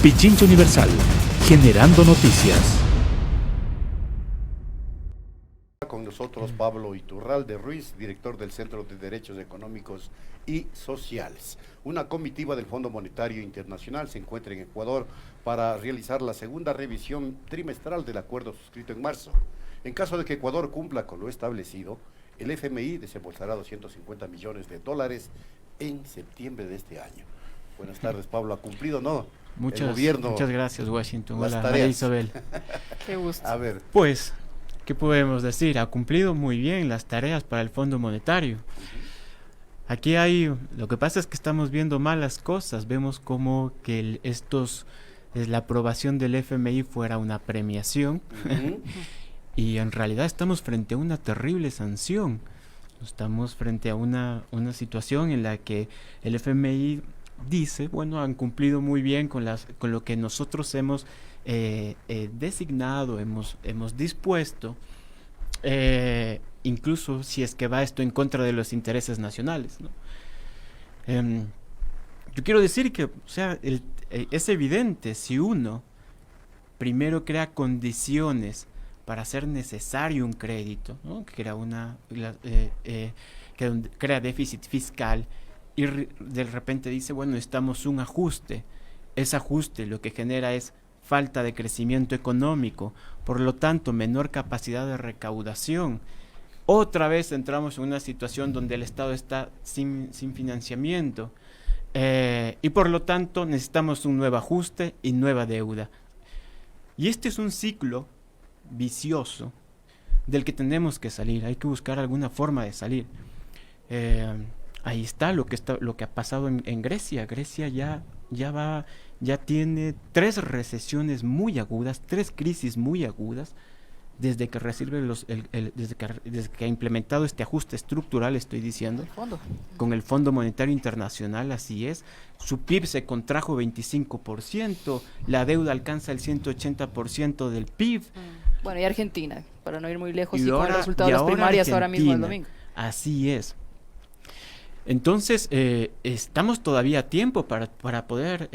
Pichincha Universal, generando noticias. Con nosotros Pablo Iturralde Ruiz, director del Centro de Derechos Económicos y Sociales. Una comitiva del Fondo Monetario Internacional se encuentra en Ecuador para realizar la segunda revisión trimestral del acuerdo suscrito en marzo. En caso de que Ecuador cumpla con lo establecido, el FMI desembolsará $250 millones en septiembre de este año. Buenas tardes, Pablo. ¿Ha cumplido o no? Muchas gracias, Washington. Hola, María Isabel. Qué gusto. A ver. Pues, ¿qué podemos decir? Ha cumplido muy bien las tareas para el Fondo Monetario. Aquí lo que pasa es que estamos viendo malas cosas. Vemos como que la aprobación del FMI fuera una premiación. Y en realidad estamos frente a una terrible sanción. Estamos frente a una situación en la que el FMI dice, bueno, han cumplido muy bien con lo que nosotros hemos designado, hemos dispuesto, incluso si es que va esto en contra de los intereses nacionales, ¿no? Yo quiero decir que, o sea, es evidente, si uno primero crea condiciones para hacer necesario un crédito, ¿no? Que crea déficit fiscal y de repente dice, bueno, necesitamos un ajuste. Ese ajuste lo que genera es falta de crecimiento económico, por lo tanto menor capacidad de recaudación. Otra vez entramos en una situación donde el Estado está sin financiamiento, y por lo tanto necesitamos un nuevo ajuste y nueva deuda. Y este es un ciclo vicioso del que tenemos que salir. Hay que buscar alguna forma de salir. Ahí está lo que ha pasado en Grecia. Grecia ya tiene 3 recesiones muy agudas, 3 crisis muy agudas desde que desde que ha implementado este ajuste estructural, estoy diciendo, con el Fondo Monetario Internacional. Así es, su PIB se contrajo 25%, la deuda alcanza el 180% del PIB. Bueno, y Argentina, para no ir muy lejos, y con el resultado de las primarias ahora mismo el domingo. Así es. Entonces, estamos todavía a tiempo para poder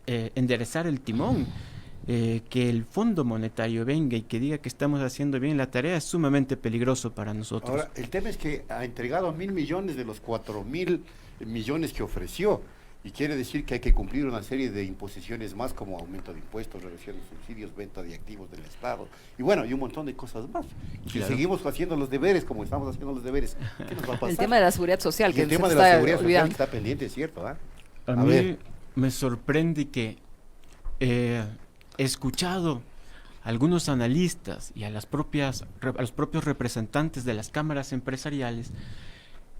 enderezar el timón. Que el Fondo Monetario venga y que diga que estamos haciendo bien la tarea es sumamente peligroso para nosotros. Ahora, el tema es que ha entregado 1.000 millones de los 4.000 millones que ofreció, y quiere decir que hay que cumplir una serie de imposiciones más, como aumento de impuestos, reducción de subsidios, venta de activos del Estado, y bueno, y un montón de cosas más. Si seguimos haciendo los deberes como estamos haciendo los deberes, ¿qué nos va a pasar? El tema de la seguridad social, que el tema de la seguridad social está pendiente, ¿cierto? A mí me sorprende que he escuchado a algunos analistas y a los propios representantes de las cámaras empresariales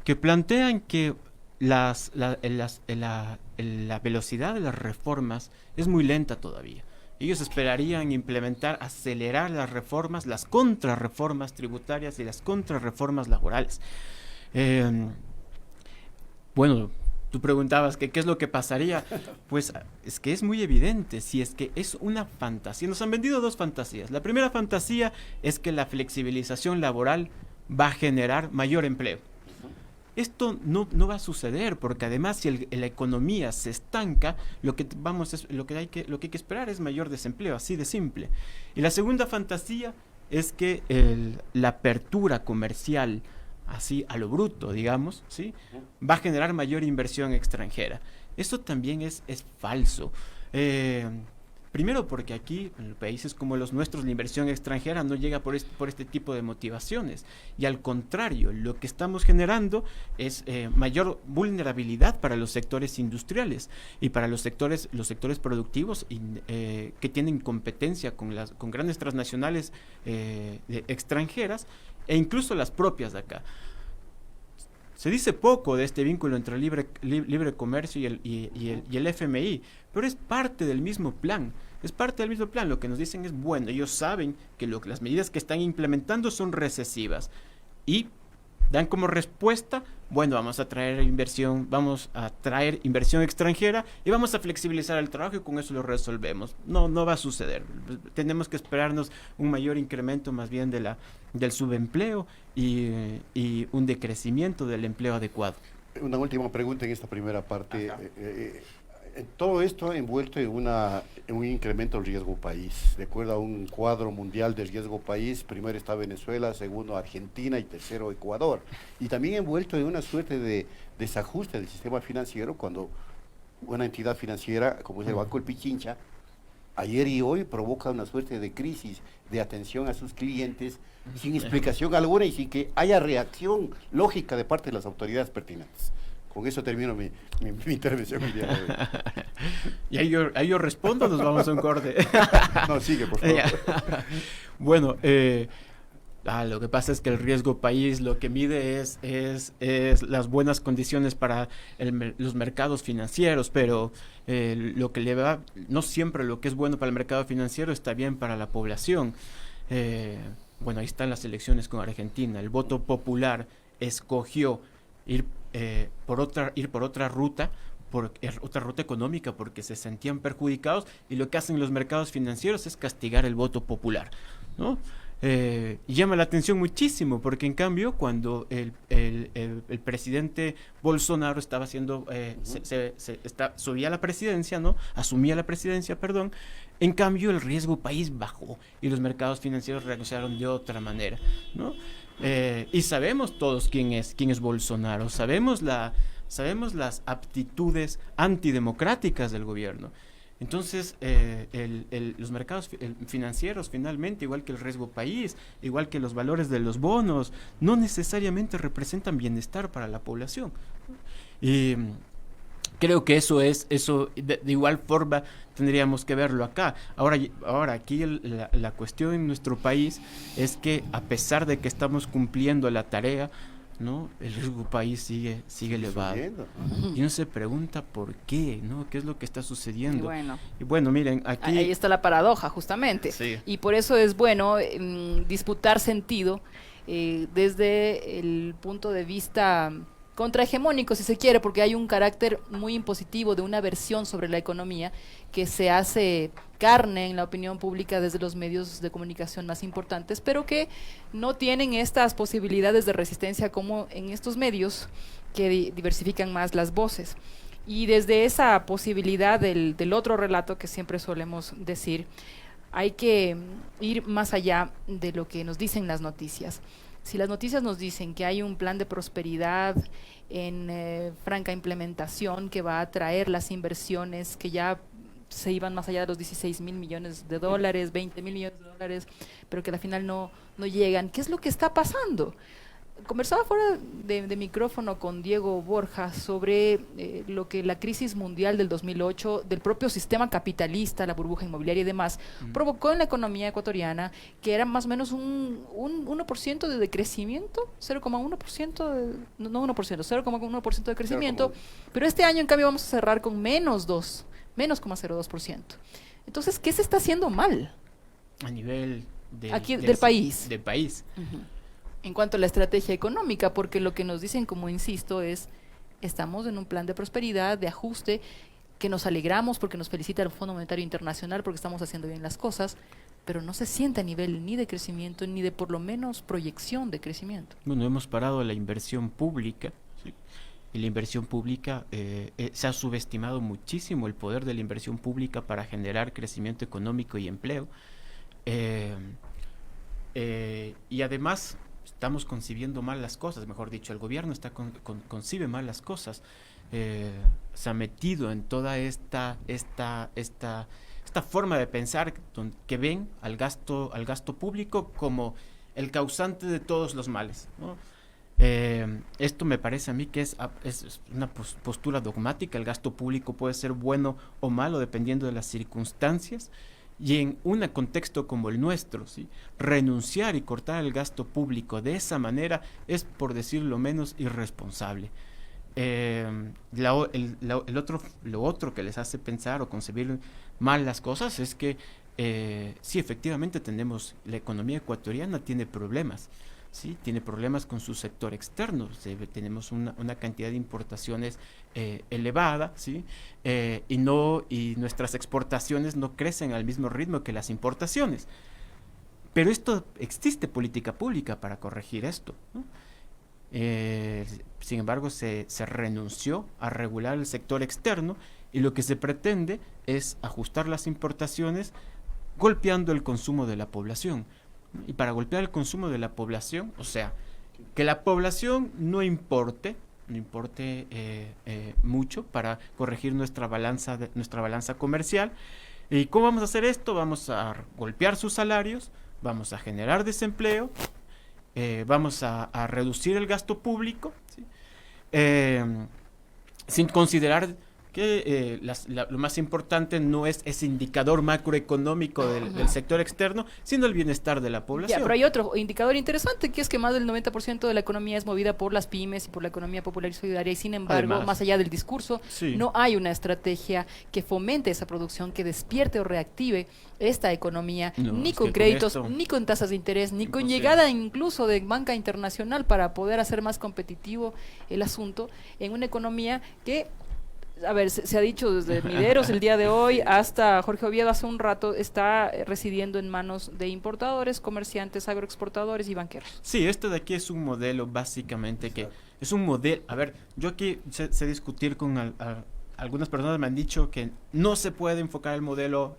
que plantean que la velocidad de las reformas es muy lenta todavía. Ellos esperarían acelerar las reformas, las contrarreformas tributarias y las contrarreformas laborales. Bueno, tú preguntabas que qué es lo que pasaría. Pues es que es muy evidente, si es que es una fantasía. Nos han vendido 2 fantasías. La primera fantasía es que la flexibilización laboral va a generar mayor empleo. Esto no va a suceder, porque además si la economía se estanca, lo que hay que esperar es mayor desempleo, así de simple. Y la segunda fantasía es que la apertura comercial, así a lo bruto, digamos, ¿sí?, va a generar mayor inversión extranjera. Eso también es falso. Primero porque aquí, en países como los nuestros, la inversión extranjera no llega por este tipo de motivaciones. Y al contrario, lo que estamos generando es mayor vulnerabilidad para los sectores industriales y para los sectores productivos que tienen competencia con grandes transnacionales extranjeras, e incluso las propias de acá. Se dice poco de este vínculo entre libre comercio y el FMI, pero es parte del mismo plan. Lo que nos dicen es, bueno, ellos saben que las medidas que están implementando son recesivas y dan como respuesta, bueno, vamos a traer inversión extranjera y vamos a flexibilizar el trabajo y con eso lo resolvemos. No va a suceder. Tenemos que esperarnos un mayor incremento más bien del subempleo y un decrecimiento del empleo adecuado. Una última pregunta en esta primera parte. Todo esto envuelto en un incremento del riesgo país. De acuerdo a un cuadro mundial del riesgo país, primero está Venezuela, segundo Argentina y tercero Ecuador. Y también envuelto en una suerte de desajuste del sistema financiero cuando una entidad financiera, como es el Banco del Pichincha, ayer y hoy provoca una suerte de crisis de atención a sus clientes sin explicación alguna y sin que haya reacción lógica de parte de las autoridades pertinentes. Con eso termino mi intervención el día de hoy. Y ahí yo respondo, nos vamos a un corte. No, sigue, por favor. Bueno, lo que pasa es que el riesgo país lo que mide es las buenas condiciones para los mercados financieros, pero lo que le va, no siempre lo que es bueno para el mercado financiero está bien para la población. Bueno, ahí están las elecciones con Argentina. El voto popular escogió ir por otra ruta, otra ruta económica, porque se sentían perjudicados, y lo que hacen los mercados financieros es castigar el voto popular, ¿no? Y llama la atención muchísimo, porque en cambio cuando el presidente Bolsonaro estaba haciendo subía a la presidencia, ¿no? Asumía la presidencia, perdón. En cambio el riesgo país bajó y los mercados financieros reaccionaron de otra manera, ¿no? Y sabemos todos quién es Bolsonaro, sabemos las aptitudes antidemocráticas del gobierno. Entonces, los mercados financieros, finalmente, igual que el riesgo país, igual que los valores de los bonos, no necesariamente representan bienestar para la población. Y creo que eso de igual forma tendríamos que verlo acá. Ahora aquí la cuestión en nuestro país es que, a pesar de que estamos cumpliendo la tarea, ¿no? El riesgo país sigue elevado. Y uno se pregunta por qué, ¿no? ¿Qué es lo que está sucediendo? Y bueno, miren, aquí ahí está la paradoja, justamente. Sí. Y por eso es bueno disputar sentido desde el punto de vista contrahegemónico, si se quiere, porque hay un carácter muy impositivo de una versión sobre la economía que se hace carne en la opinión pública desde los medios de comunicación más importantes, pero que no tienen estas posibilidades de resistencia como en estos medios que diversifican más las voces. Y desde esa posibilidad del otro relato que siempre solemos decir, hay que ir más allá de lo que nos dicen las noticias. Si las noticias nos dicen que hay un plan de prosperidad en franca implementación que va a traer las inversiones que ya se iban más allá de los 16,000 millones de dólares, 20,000 millones de dólares, pero que al final no llegan, ¿qué es lo que está pasando? Conversaba fuera de micrófono con Diego Borja sobre lo que la crisis mundial del 2008, del propio sistema capitalista, la burbuja inmobiliaria y demás, provocó en la economía ecuatoriana, que era más o menos un 1% de decrecimiento, 0,1%, no 1%, 0,1% de crecimiento, pero este año en cambio vamos a cerrar con menos 0,02%. Entonces, ¿qué se está haciendo mal? A nivel del país. Del país. En cuanto a la estrategia económica, porque lo que nos dicen, como insisto, es estamos en un plan de prosperidad, de ajuste, que nos alegramos porque nos felicita el Fondo Monetario Internacional porque estamos haciendo bien las cosas, pero no se siente a nivel ni de crecimiento ni de por lo menos proyección de crecimiento. Bueno, hemos parado la inversión pública, ¿sí? Y la inversión pública, se ha subestimado muchísimo el poder de la inversión pública para generar crecimiento económico y empleo. Y además estamos concibiendo mal las cosas, mejor dicho, el gobierno concibe mal las cosas. Se ha metido en toda esta forma de pensar que ven al gasto público como el causante de todos los males, ¿no? Esto me parece a mí que es una postura dogmática. El gasto público puede ser bueno o malo dependiendo de las circunstancias, y en un contexto como el nuestro, ¿sí?, renunciar y cortar el gasto público de esa manera es, por decirlo menos, irresponsable. Lo otro que les hace pensar o concebir mal las cosas es que sí, efectivamente la economía ecuatoriana tiene problemas, ¿sí? Tiene problemas con su sector externo. Tenemos una cantidad de importaciones elevada, ¿sí? Y nuestras exportaciones no crecen al mismo ritmo que las importaciones. Pero existe política pública para corregir esto, ¿no? Sin embargo, se renunció a regular el sector externo Y lo que se pretende es ajustar las importaciones golpeando el consumo de la población. Y para golpear el consumo de la población, o sea, que la población no importe mucho para corregir nuestra balanza comercial. ¿Y cómo vamos a hacer esto? Vamos a golpear sus salarios, vamos a generar desempleo, vamos a reducir el gasto público, ¿sí? Sin considerar que lo más importante no es ese indicador macroeconómico del sector externo, sino el bienestar de la población. Ya, pero hay otro indicador interesante, que es que más del 90% de la economía es movida por las pymes y por la economía popular y solidaria, y sin embargo, Además, más allá del discurso, sí, no hay una estrategia que fomente esa producción, que despierte o reactive esta economía, No, ni es con que con créditos, esto- ni con tasas de interés, ni con Imposible. llegada incluso de banca internacional para poder hacer más competitivo el asunto en una economía que, a ver, se ha dicho desde Mideros el día de hoy hasta Jorge Oviedo hace un rato, está residiendo en manos de importadores, comerciantes, agroexportadores y banqueros. Sí, esto de aquí es un modelo básicamente que es un modelo. A ver, yo aquí sé discutir con algunas personas, me han dicho que no se puede enfocar el modelo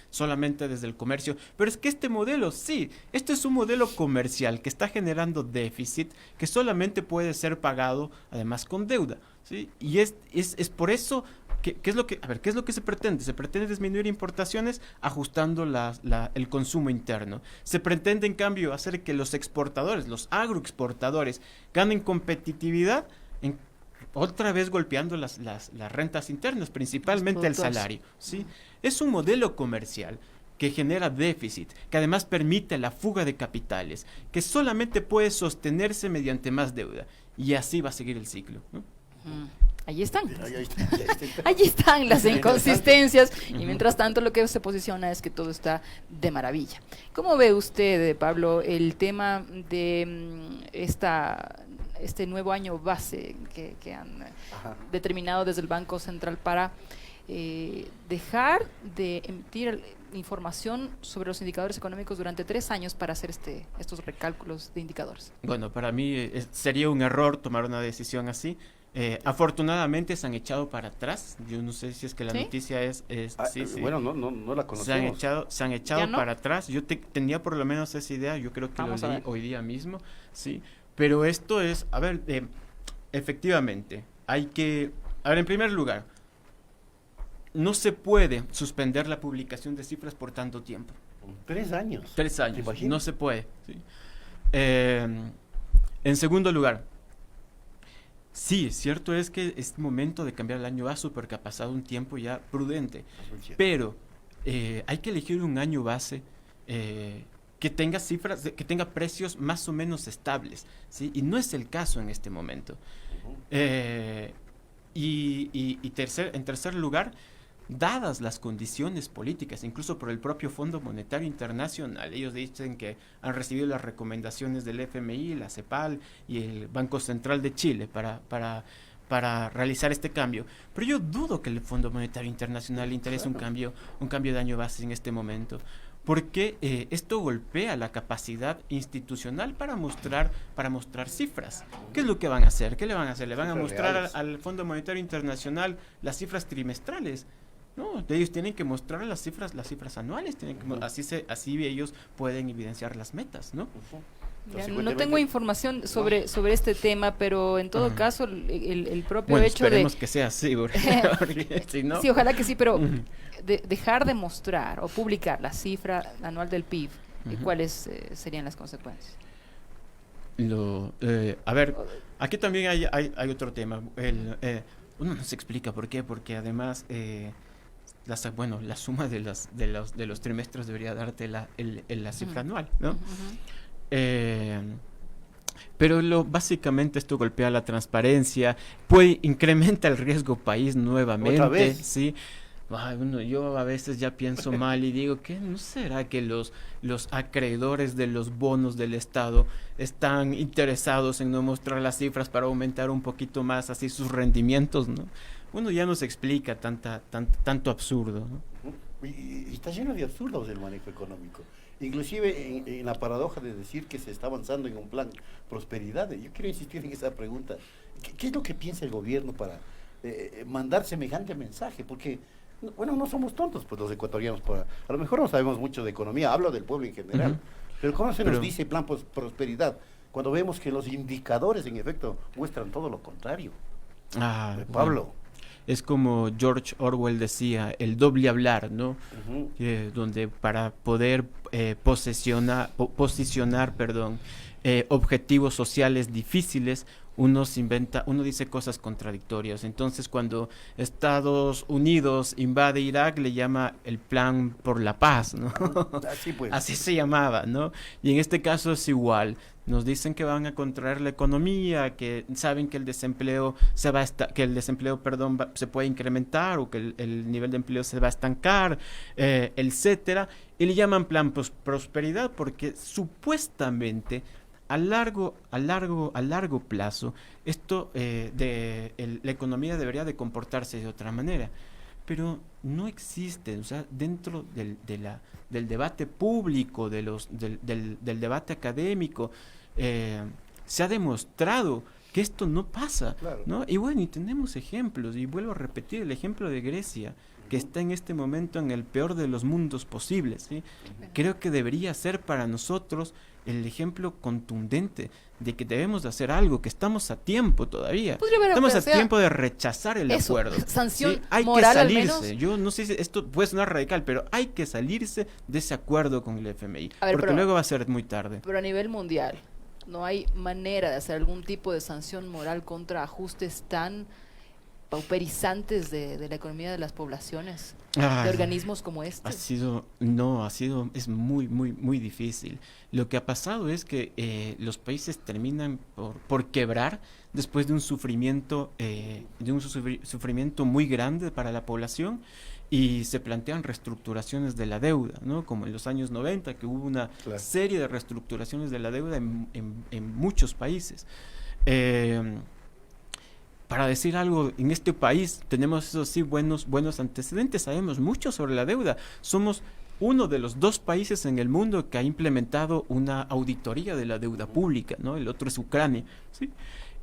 solamente desde el comercio, pero es que este modelo, sí, este es un modelo comercial que está generando déficit que solamente puede ser pagado además con deuda, ¿sí? Y es por eso ¿qué es lo que, a ver, qué es lo que se pretende? Se pretende disminuir importaciones ajustando el consumo interno. Se pretende, en cambio, hacer que los exportadores, los agroexportadores, ganen competitividad otra vez golpeando las rentas internas, principalmente el salario, ¿sí? Es un modelo comercial que genera déficit, que además permite la fuga de capitales, que solamente puede sostenerse mediante más deuda. Y así va a seguir el ciclo, ¿no? Allí están. Ahí está. Allí están las inconsistencias y mientras tanto lo que se posiciona es que todo está de maravilla. ¿Cómo ve usted, Pablo, el tema de este nuevo año base que han determinado desde el Banco Central para dejar de emitir información sobre los indicadores económicos durante 3 años para hacer estos recálculos de indicadores? Bueno, para mí sería un error tomar una decisión así. Afortunadamente se han echado para atrás. Yo no sé si es que la ¿Sí? noticia es sí. Bueno, no la conocemos. Se han echado ¿Ya no? para atrás. Yo tenía por lo menos esa idea. Yo creo que Vamos a lo leí ver. hoy día mismo, sí. Pero esto es, a ver, efectivamente, hay que, a ver, en primer lugar, no se puede suspender la publicación de cifras por tanto tiempo. 3 años. 3 ¿Te años, imaginas? no se puede. ¿Sí? En segundo lugar, sí, cierto es que es momento de cambiar el año base porque ha pasado un tiempo ya prudente, pero hay que elegir un año base que tenga cifras, que tenga precios más o menos estables, ¿sí? Y no es el caso en este momento. En tercer lugar, dadas las condiciones políticas, incluso por el propio Fondo Monetario Internacional, ellos dicen que han recibido las recomendaciones del FMI, la CEPAL y el Banco Central de Chile para realizar este cambio. Pero yo dudo que el Fondo Monetario Internacional le interese un cambio de año base en este momento, porque esto golpea la capacidad institucional para mostrar cifras. ¿Qué es lo que van a hacer? ¿Qué le van a hacer? Le van a Cifras mostrar reales. al Fondo Monetario Internacional las cifras trimestrales. No, ellos tienen que mostrar las cifras anuales, así ellos pueden evidenciar las metas, ¿no? Ya, no tengo información sobre este tema, pero en todo caso el propio Bueno, hecho de... esperemos que sea así, porque si no... Sí, ojalá que sí, pero Ujú. dejar de mostrar o publicar la cifra anual del PIB, Ujú. ¿cuáles serían las consecuencias? A ver, aquí también hay otro tema. Uno no se explica por qué, porque además la suma de los trimestres debería darte la cifra anual, ¿no? Pero básicamente esto golpea la transparencia, incrementa el riesgo país nuevamente, ¿Otra vez? ¿sí? Yo a veces ya pienso mal y digo que no será que los acreedores de los bonos del Estado están interesados en no mostrar las cifras para aumentar un poquito más así sus rendimientos, ¿no? Uno ya no se explica tanto absurdo, ¿no? Y está lleno de absurdos el manejo económico. Inclusive en la paradoja de decir que se está avanzando en un plan prosperidad. Yo quiero insistir en esa pregunta. ¿Qué es lo que piensa el gobierno para mandar semejante mensaje, porque, bueno, no somos tontos, pues los ecuatorianos, a lo mejor no sabemos mucho de economía, hablo del pueblo en general, pero ¿cómo se nos dice plan prosperidad? Cuando vemos que los indicadores, en efecto, muestran todo lo contrario. Pablo. Bueno, es como George Orwell decía, el doble hablar, ¿no? Donde para poder posicionar, objetivos sociales difíciles, uno dice cosas contradictorias. Entonces, cuando Estados Unidos invade Irak, le llama el plan por la paz, ¿no? Así, pues. Así se llamaba, ¿no? Y en este caso es igual. Nos dicen que van a contraer la economía, que saben que el desempleo se puede incrementar, o que el nivel de empleo se va a estancar, etcétera, y le llaman plan prosperidad, porque supuestamente a largo plazo esto la economía debería de comportarse de otra manera, pero no existe. O sea, dentro del debate público, del debate académico, se ha demostrado que esto no pasa, claro, ¿no? Y bueno, y tenemos ejemplos, y vuelvo a repetir el ejemplo de Grecia, que está en este momento en el peor de los mundos posibles, ¿sí? Creo que debería ser para nosotros el ejemplo contundente de que debemos de hacer algo, que estamos a tiempo todavía. Estamos a tiempo de rechazar el acuerdo. Sanción, ¿sí? Hay moral, que salirse. al menos. Yo no sé si esto puede sonar radical, pero hay que salirse de ese acuerdo con el FMI, ver, porque luego va a ser muy tarde. Pero a nivel mundial, ¿no hay manera de hacer algún tipo de sanción moral contra ajustes tan pauperizantes de la economía de las poblaciones, de organismos como este? Es muy difícil. Lo que ha pasado es que los países terminan por quebrar después de un sufrimiento muy grande para la población, y se plantean reestructuraciones de la deuda, ¿no? Como en los años 90, que hubo una serie de reestructuraciones de la deuda en muchos países. Para decir algo, en este país tenemos, eso sí, buenos antecedentes, sabemos mucho sobre la deuda. Somos uno de los 2 países en el mundo que ha implementado una auditoría de la deuda pública, ¿no? El otro es Ucrania, ¿sí?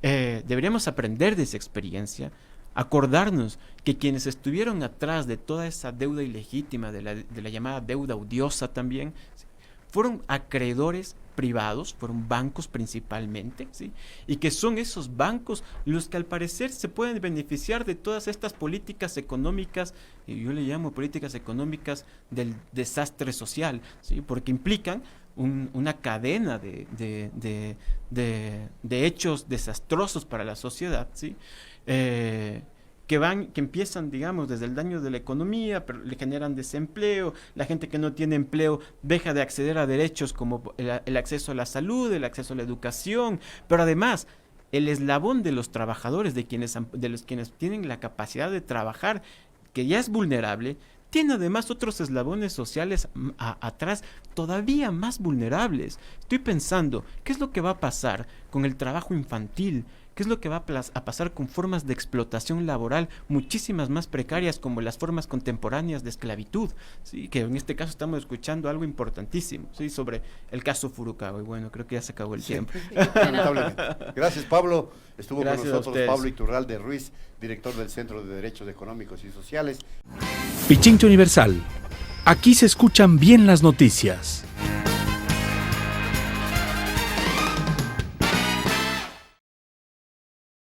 Deberíamos aprender de esa experiencia, acordarnos que quienes estuvieron atrás de toda esa deuda ilegítima, de la llamada deuda odiosa también, ¿sí?, fueron acreedores privados, fueron bancos principalmente, ¿sí? Y que son esos bancos los que al parecer se pueden beneficiar de todas estas políticas económicas, y yo le llamo políticas económicas del desastre social, ¿sí? Porque implican una cadena de hechos desastrosos para la sociedad, ¿sí? Que empiezan, digamos, desde el daño de la economía, pero le generan desempleo. La gente que no tiene empleo deja de acceder a derechos como el acceso a la salud, el acceso a la educación, pero además el eslabón de los trabajadores, de los quienes tienen la capacidad de trabajar, que ya es vulnerable, tiene además otros eslabones sociales atrás todavía más vulnerables. Estoy pensando, ¿qué es lo que va a pasar con el trabajo infantil? ¿Qué es lo que va a pasar con formas de explotación laboral muchísimas más precarias, como las formas contemporáneas de esclavitud? ¿Sí? Que en este caso estamos escuchando algo importantísimo, ¿sí?, sobre el caso Furukawa. Y bueno, creo que ya se acabó el tiempo. Lamentablemente. Gracias, Pablo. Estuvo Gracias con nosotros Pablo Iturralde Ruiz, director del Centro de Derechos Económicos y Sociales. Pichincha Universal. Aquí se escuchan bien las noticias.